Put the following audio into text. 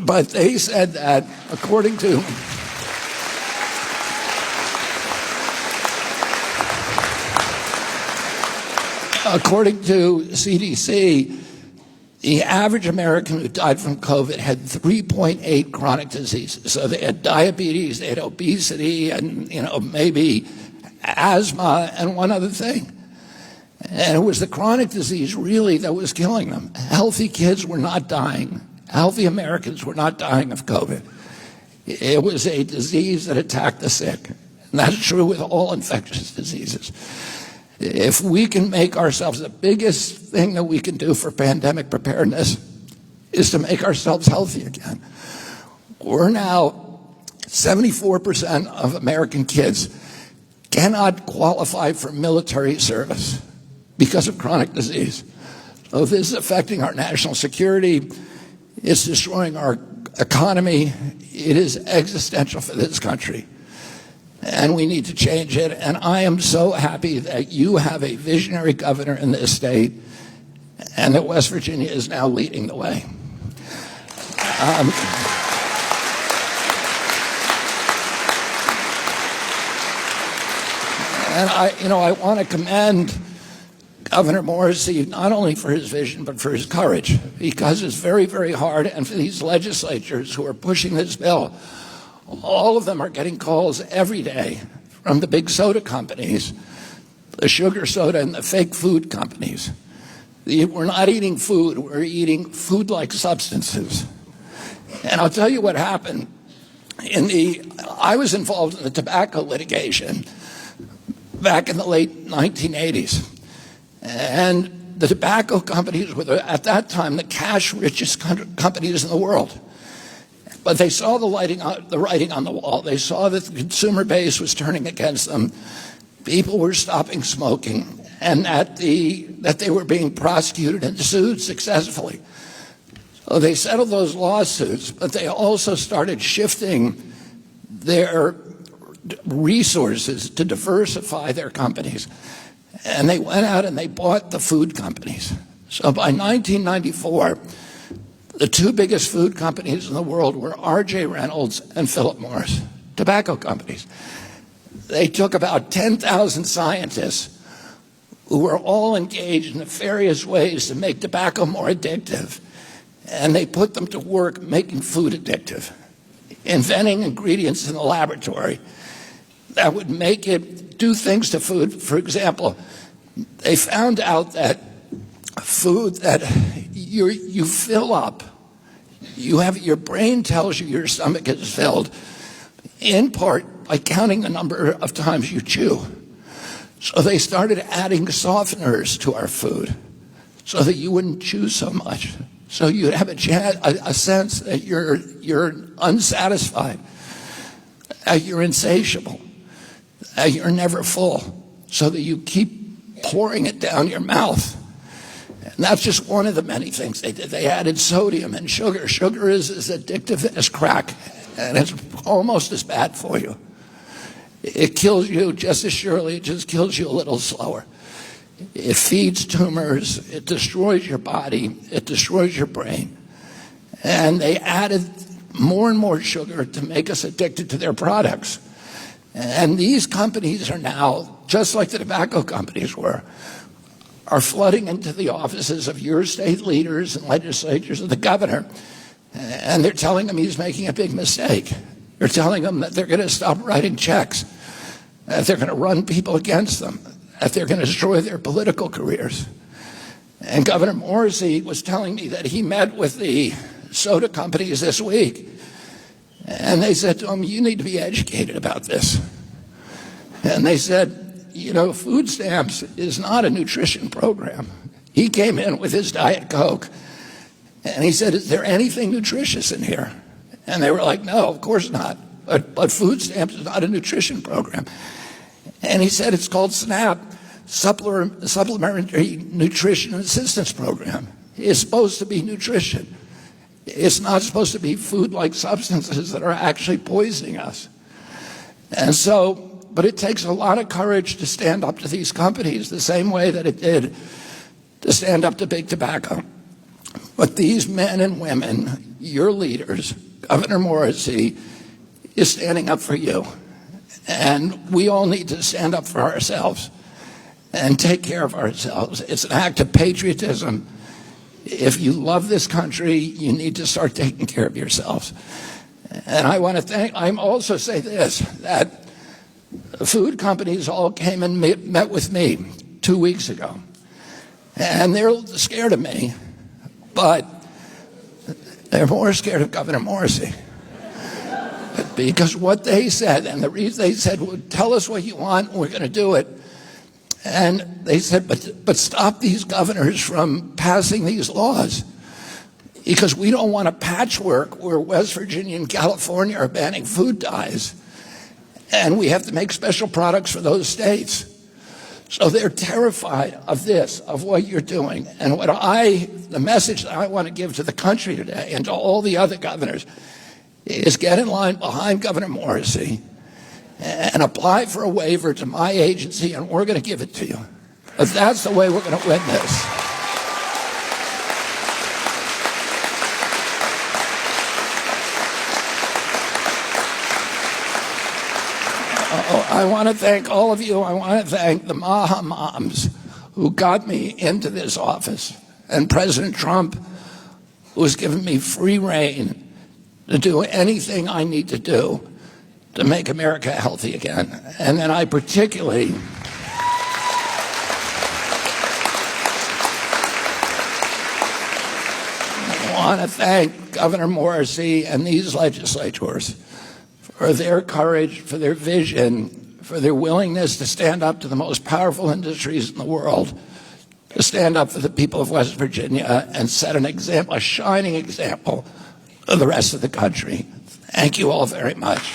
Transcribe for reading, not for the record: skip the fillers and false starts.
But they said that according to CDC, the average American who died from COVID had 3.8 chronic diseases. So they had diabetes, they had obesity, and maybe asthma and one other thing. And it was the chronic disease really that was killing them. Healthy kids were not dying. Healthy Americans were not dying of COVID. It was a disease that attacked the sick. And that's true with all infectious diseases. If we can make ourselves, the biggest thing that we can do for pandemic preparedness is to make ourselves healthy again. We're now 74% of American kids cannot qualify for military service because of chronic disease. So this is affecting our national security. It's destroying our economy. It is existential for this country. And we need to change it. And I am so happy that you have a visionary governor in this state and that West Virginia is now leading the way. And I want to commend Governor Morrissey not only for his vision but for his courage, because it's very, very hard. And for these legislatures who are pushing this bill, all of them are getting calls every day from the big soda companies, the sugar soda and the fake food companies. We're not eating food, we're eating food-like substances. And I'll tell you what happened. I was involved in the tobacco litigation back in the late 1980s. And the tobacco companies were, at that time, the cash-richest companies in the world. But they saw the writing on the wall. They saw that the consumer base was turning against them. People were stopping smoking, and that they were being prosecuted and sued successfully. So they settled those lawsuits, but they also started shifting their resources to diversify their companies. And they went out and they bought the food companies. So by 1994, the two biggest food companies in the world were R.J. Reynolds and Philip Morris, tobacco companies. They took about 10,000 scientists who were all engaged in nefarious ways to make tobacco more addictive, and they put them to work making food addictive, inventing ingredients in the laboratory that would make it do things to food. For example, they found out that food that you fill up, your brain tells you your stomach is filled, in part by counting the number of times you chew. So they started adding softeners to our food so that you wouldn't chew so much. So you'd have a sense that you're unsatisfied, that you're insatiable, that you're never full, so that you keep pouring it down your mouth. And that's just one of the many things they did. They added sodium and sugar. Sugar is as addictive as crack, and it's almost as bad for you. It kills you just as surely, it just kills you a little slower. It feeds tumors, it destroys your body, it destroys your brain. And they added more and more sugar to make us addicted to their products. And these companies are now, just like the tobacco companies were, are flooding into the offices of your state leaders and legislatures and the governor, and they're telling him he's making a big mistake. They're telling him that they're going to stop writing checks, that they're going to run people against them, that they're going to destroy their political careers. And Governor Morrissey was telling me that he met with the soda companies this week, and they said to him, you need to be educated about this. And they said, food stamps is not a nutrition program. He came in with his Diet Coke, and he said, is there anything nutritious in here? And they were like, no, of course not. But food stamps is not a nutrition program. And he said it's called SNAP, Supplementary Nutrition Assistance Program. It's supposed to be nutrition. It's not supposed to be food-like substances that are actually poisoning us. And so, but it takes a lot of courage to stand up to these companies the same way that it did to stand up to big tobacco. But these men and women, your leaders, Governor Morrissey, is standing up for you. And we all need to stand up for ourselves and take care of ourselves. It's an act of patriotism. If you love this country, you need to start taking care of yourselves. And I want to also say this, that the food companies all came and met with me 2 weeks ago. And they're scared of me, but they're more scared of Governor Morrissey. Because what they said, and the reason they said, well, tell us what you want, and we're going to do it. And they said, but stop these governors from passing these laws. Because we don't want a patchwork where West Virginia and California are banning food dyes. And we have to make special products for those states. So they're terrified of this, of what you're doing. And the message that I want to give to the country today and to all the other governors is get in line behind Governor Morrissey and apply for a waiver to my agency, and we're going to give it to you. But that's the way we're going to win this. I want to thank all of you. I want to thank the Maha moms who got me into this office, and President Trump, who has given me free rein to do anything I need to do to make America healthy again. And then I particularly want to thank Governor Morrissey and these legislators for their courage, for their vision, for their willingness to stand up to the most powerful industries in the world, to stand up for the people of West Virginia and set an example, a shining example of the rest of the country. Thank you all very much.